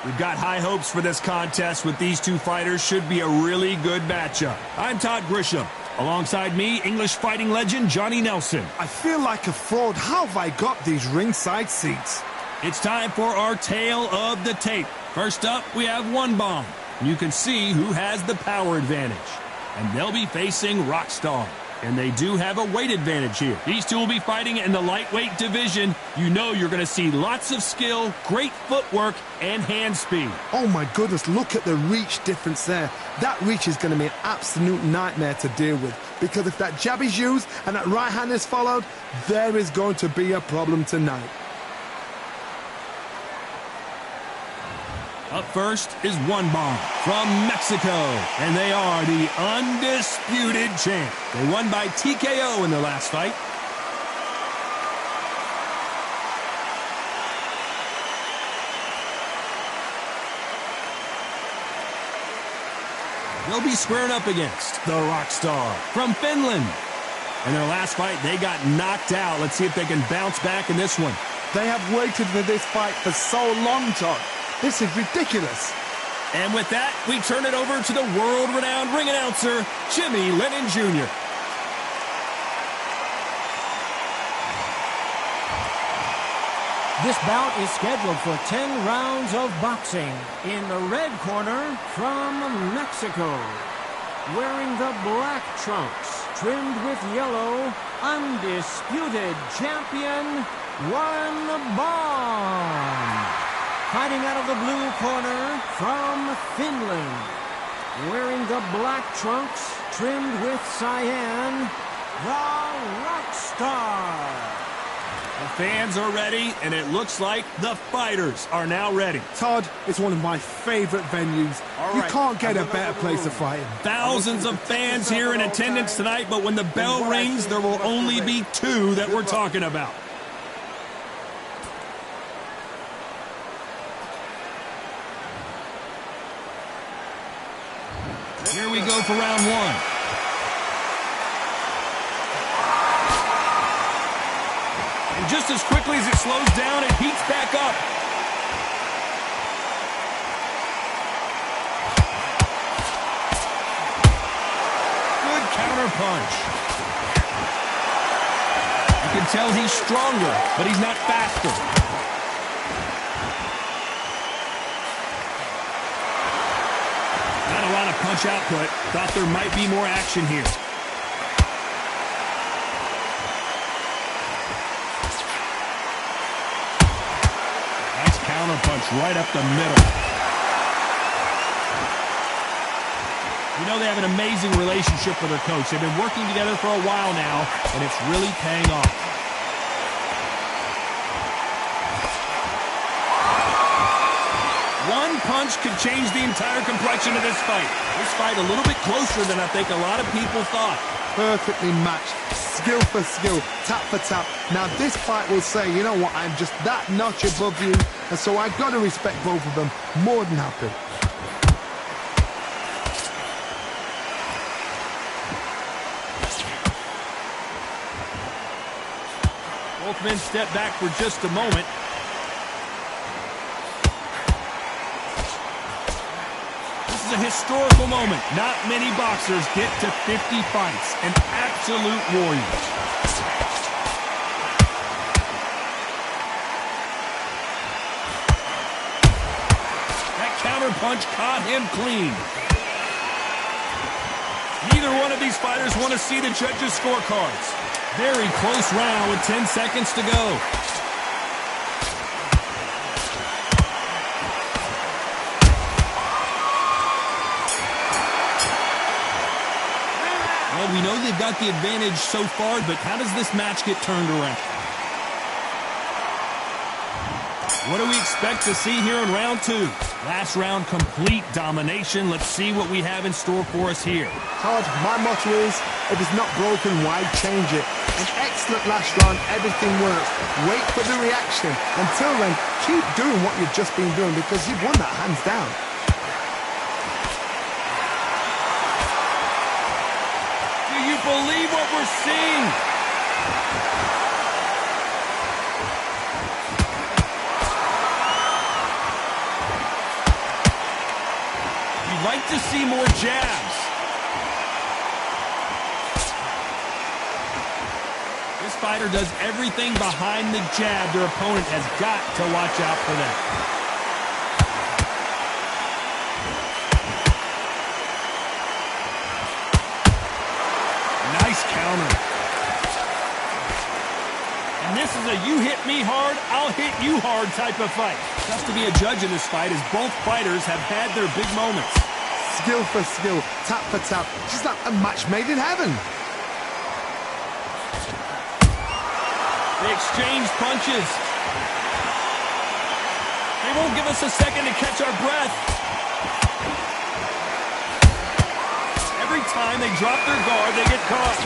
We've got high hopes for this contest with these two fighters. Should be a really good matchup. I'm Todd Grisham. Alongside me, English fighting legend Johnny Nelson. I feel like a fraud. How have I got these ringside seats? It's time for our tale of the tape. First up, we have one bomb. You can see who has the power advantage. And they'll be facing Rockstar. And they do have a weight advantage here. These two will be fighting in the lightweight division. You know you're going to see lots of skill, great footwork, and hand speed. Oh my goodness, look at the reach difference there. That reach is going to be an absolute nightmare to deal with. Because if that jab is used and that right hand is followed, there is going to be a problem tonight. Up first is One Bomb from Mexico, and they are the Undisputed champ. They won by TKO in their last fight. They'll be squaring up against the Rockstar from Finland. In their last fight, they got knocked out. Let's see if they can bounce back in this one. They have waited for this fight for so long, Todd. This is ridiculous. And with that, we turn it over to the world-renowned ring announcer, Jimmy Lennon Jr. This bout is scheduled for 10 rounds of boxing. In the red corner, from Mexico, wearing the black trunks, trimmed with yellow, Undisputed champion, One Bomb. Fighting out of the blue corner from Finland, wearing the black trunks trimmed with cyan, the Rockstar. The fans are ready, and it looks like the fighters are now ready. Todd, it's one of my favorite venues. You can't get a better place to fight in. Thousands of fans here in attendance tonight, but when the bell rings, there will only be two that we're talking about. Here we go for round one. And just as quickly as it slows down, it heats back up. Good counter punch. You can tell he's stronger, but he's not faster. Punch output. Thought there might be more action here. Nice counter punch right up the middle. You know they have an amazing relationship with their coach. They've been working together for a while now, and it's really paying off. One punch could change the entire complexion of this fight. This fight a little bit closer than I think a lot of people thought. Perfectly matched, skill for skill, tap for tap. Now this fight will say, you know what, I'm just that notch above you, and so I've got to respect both of them. More than happy. Both men step back for just a moment. A historical moment. Not many boxers get to 50 fights. An absolute warrior. That counter punch caught him clean. Neither one of these fighters want to see the judges' scorecards. Very close round with 10 seconds to go. We know they've got the advantage so far, but how does this match get turned around? What do we expect to see here in round two? Last round, complete domination. Let's see what we have in store for us here. Todd, my motto is, if it's not broken, why change it? An excellent last round, everything works. Wait for the reaction. Until then, keep doing what you've just been doing because you've won that hands down. Believe what we're seeing. You'd like to see more jabs. This fighter does everything behind the jab. Their opponent has got to watch out for that. Nice counter. And this is a you hit me hard, I'll hit you hard type of fight. Tough to be a judge in this fight as both fighters have had their big moments. Skill for skill, tap for tap. Just like a match made in heaven. They exchange punches. They won't give us a second to catch our breath. Every time they drop their guard, they get caught.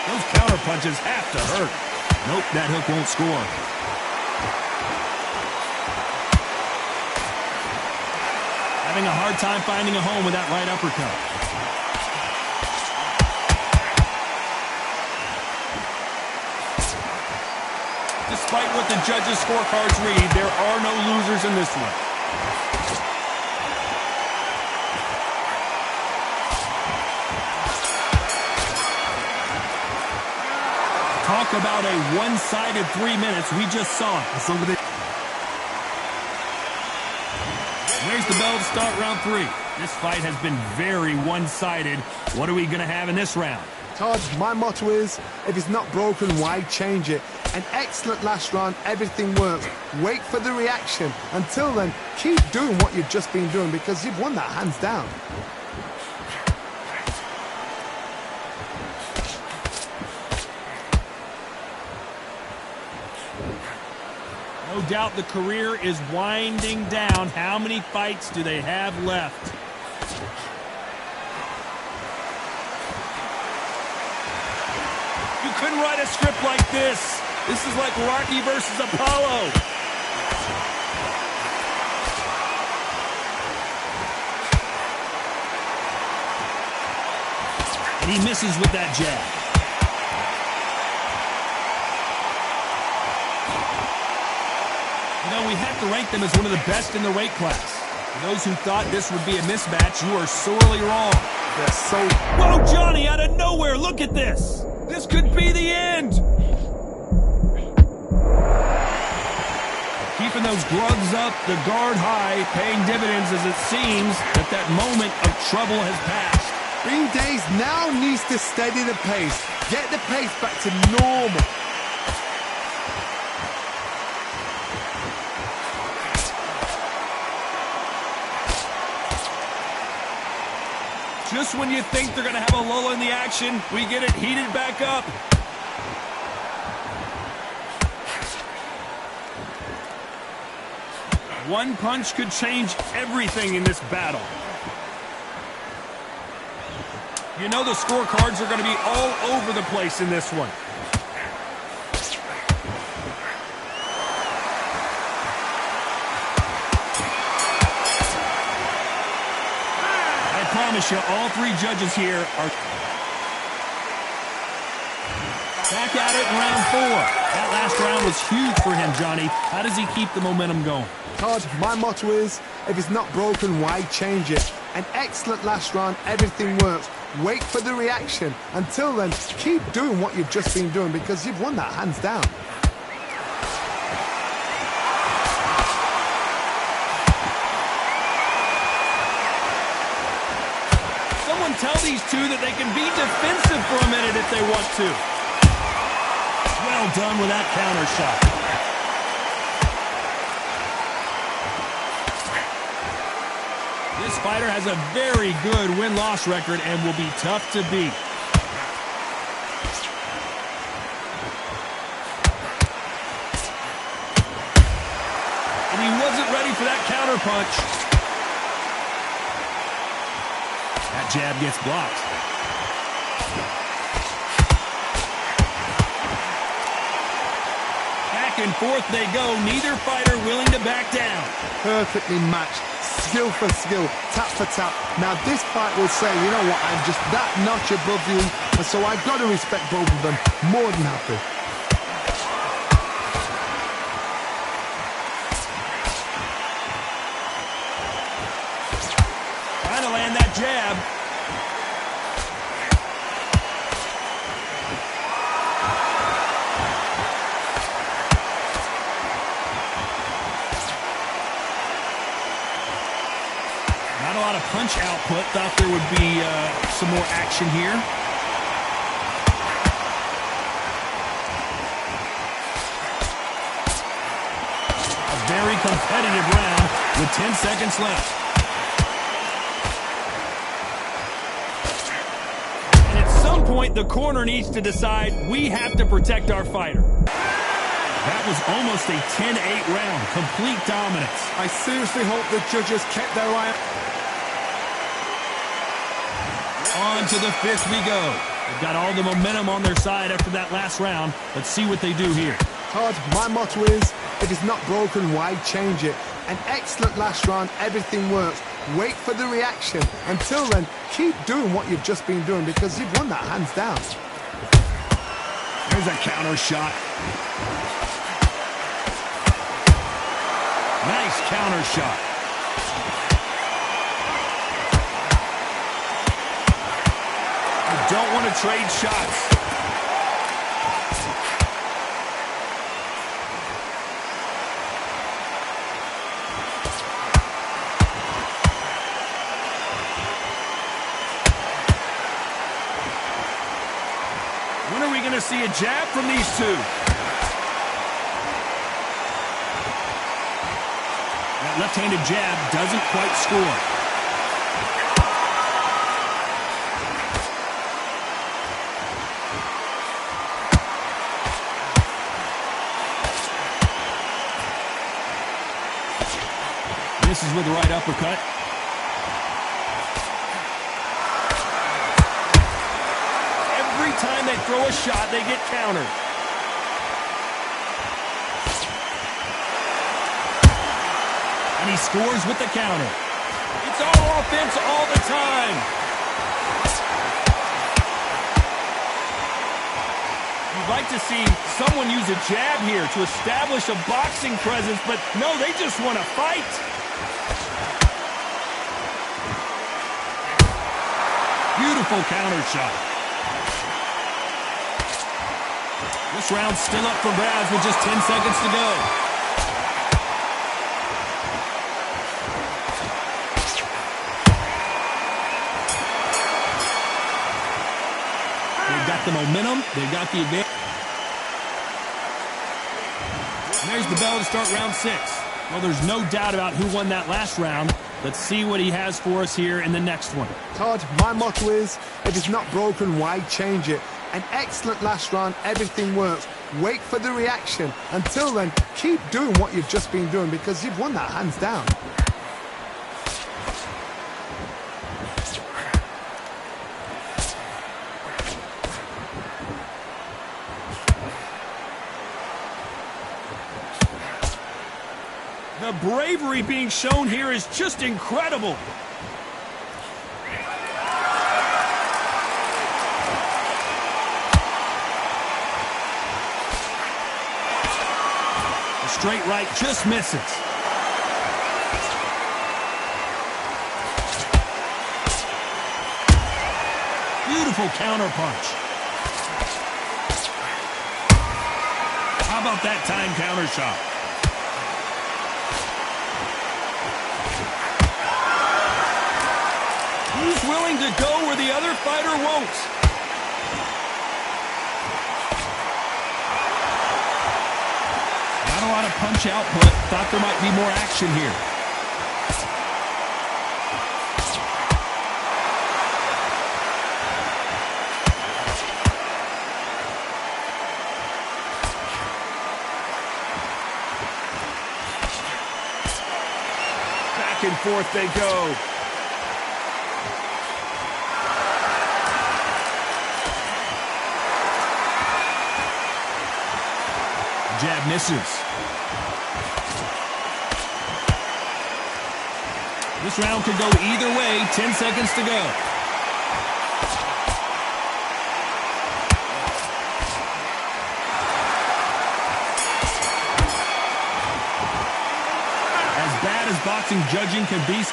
Those counter punches have to hurt. Nope, that hook won't score. Having a hard time finding a home with that right uppercut. Despite what the judges' scorecards read, there are no losers in this one. Talk about a one-sided 3 minutes. We just saw it. There's the bell to start round 3. This fight has been very one-sided. What are we going to have in this round? Todd, my motto is, if it's not broken, why change it? An excellent last round, everything works. Wait for the reaction. Until then, keep doing what you've just been doing because you've won that hands down. No doubt the career is winding down. How many fights do they have left? You couldn't write a script like this. This is like Rocky versus Apollo. And he misses with that jab. You know, we have to rank them as one of the best in the weight class. For those who thought this would be a mismatch, you are sorely wrong. They're so... Whoa, Johnny, out of nowhere, look at this. This could be the end. Keeping those gloves up, the guard high, paying dividends as it seems that moment of trouble has passed. Ring Days now needs to steady the pace. Get the pace back to normal. Just when you think they're going to have a lull in the action, we get it heated back up. One punch could change everything in this battle. You know the scorecards are going to be all over the place in this one. I promise you, all three judges here are back at it in round 4. That last round was huge for him, Johnny. How does he keep the momentum going? Todd, my motto is, if it's not broken, why change it? An excellent last round, everything works. Wait for the reaction. Until then, keep doing what you've just been doing because you've won that hands down. Someone tell these two that they can be defensive for a minute if they want to. Well done with that counter shot. This fighter has a very good win-loss record and will be tough to beat. And he wasn't ready for that counter punch. That jab gets blocked. Back and forth they go, neither fighter willing to back down. Perfectly matched. Skill for skill, tap for tap. Now this fight will say, you know what, I'm just that notch above you, and so I've got to respect both of them. More than happy. punch output. Thought there would be some more action here. A very competitive round with 10 seconds left. And at some point, the corner needs to decide we have to protect our fighter. That was almost a 10-8 round. Complete dominance. I seriously hope the judges kept their eye on to the fifth we go. They've got all the momentum on their side after that last round. Let's see what they do here. Todd, my motto is, if it's not broken, why change it? An excellent last round, everything works. Wait for the reaction. Until then, keep doing what you've just been doing because you've won that hands down. There's a counter shot. Nice counter shot. You don't want to trade shots. When are we going to see a jab from these two? That left-handed jab doesn't quite score. Misses with the right uppercut. Every time they throw a shot, they get countered. And he scores with the counter. It's all offense all the time. You'd like to see someone use a jab here to establish a boxing presence, but no, they just want to fight. Beautiful counter shot. This round's still up for grabs with just 10 seconds to go. They've got the momentum. They've got the advantage. And there's the bell to start round 6. Well, there's no doubt about who won that last round. Let's see what he has for us here in the next one. Todd, my motto is, if it's not broken, why change it? An excellent last round, everything works. Wait for the reaction. Until then, keep doing what you've just been doing because you've won that hands down. The bravery being shown here is just incredible. The straight right just misses. Beautiful counter punch. How about that time counter shot? He's willing to go where the other fighter won't. Not a lot of punch output. Thought there might be more action here. Back and forth they go. Jab misses. This round could go either way. 10 seconds to go. As bad as boxing judging can be.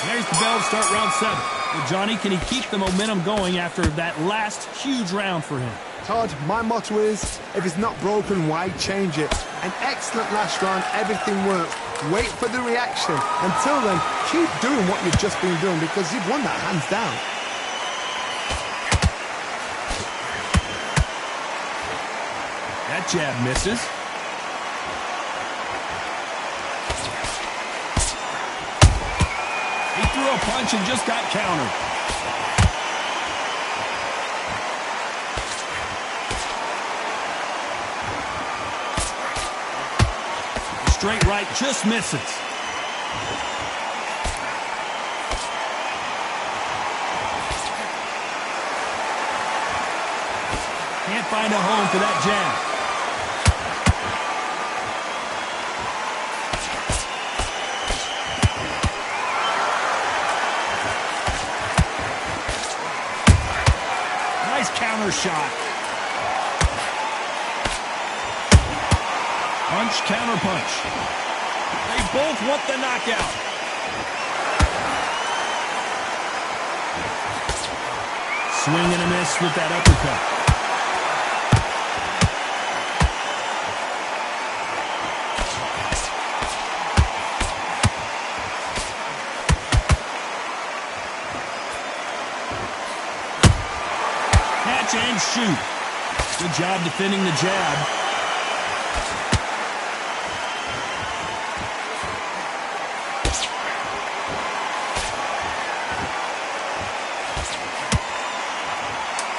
There's the bell to start round 7. Well, Johnny, can he keep the momentum going after that last huge round for him? Todd, my motto is, if it's not broken, why change it? An excellent last round, everything works. Wait for the reaction. Until then, keep doing what you've just been doing because you've won that hands down. That jab misses. He threw a punch and just got countered. Straight right just misses. Can't find a home for that jab. Nice counter shot. Punch, counter punch. They both want the knockout. Swing and a miss with that uppercut. Catch and shoot. Good job defending the jab.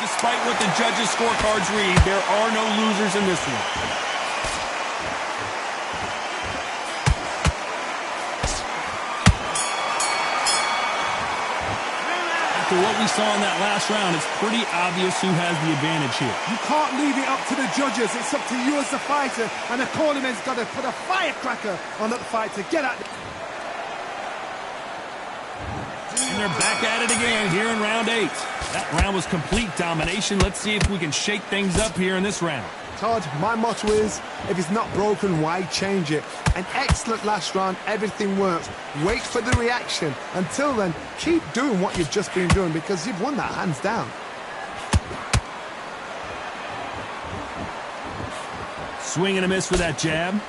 Despite what the judges' scorecards read, there are no losers in this one. After what we saw in that last round, it's pretty obvious who has the advantage here. You can't leave it up to the judges. It's up to you as the fighter, and the cornerman's got to put a firecracker on that fight to get at it. And they're back at it again here in round 8. That round was complete domination. Let's see if we can shake things up here in this round. Todd, my motto is, if it's not broken, why change it? An excellent last round, everything works. Wait for the reaction. Until then, keep doing what you've just been doing because you've won that hands down. Swing and a miss with that jab.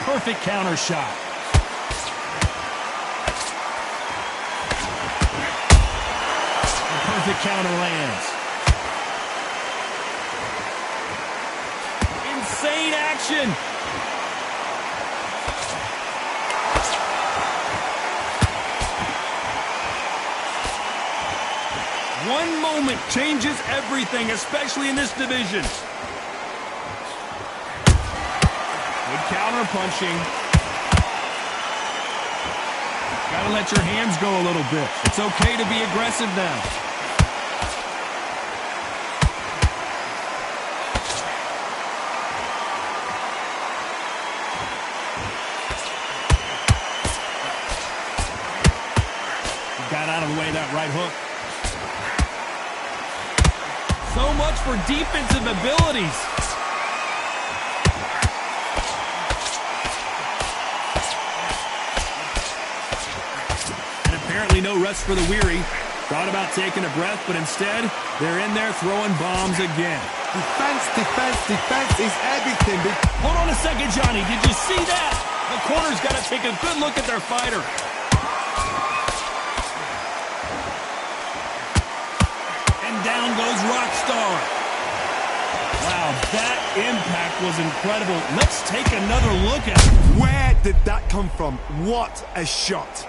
Perfect counter shot. A perfect counter lands. Insane action. One moment changes everything, especially in this division. Counter punching. Gotta let your hands go a little bit. It's okay to be aggressive now. Got out of the way of that right hook. So much for defensive abilities. Apparently no rest for the weary. Thought about taking a breath, but instead, they're in there throwing bombs again. Defense, defense, defense is everything. Hold on a second, Johnny. Did you see that? The corner's got to take a good look at their fighter. And down goes Rockstar. Wow, that impact was incredible. Let's take another look at it. Where did that come from? What a shot.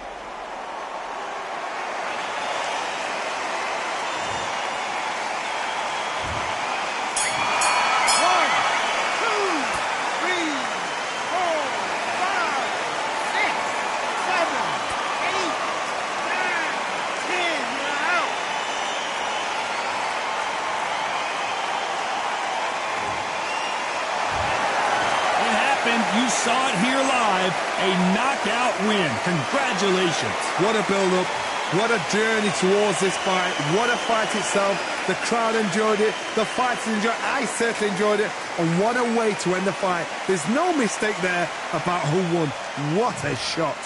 You saw it here live, a knockout win. Congratulations. What a build-up, what a journey towards this fight, what a fight itself. The crowd enjoyed it, the fighters enjoyed it, I certainly enjoyed it, and what a way to end the fight. There's no mistake there about who won. What a shot.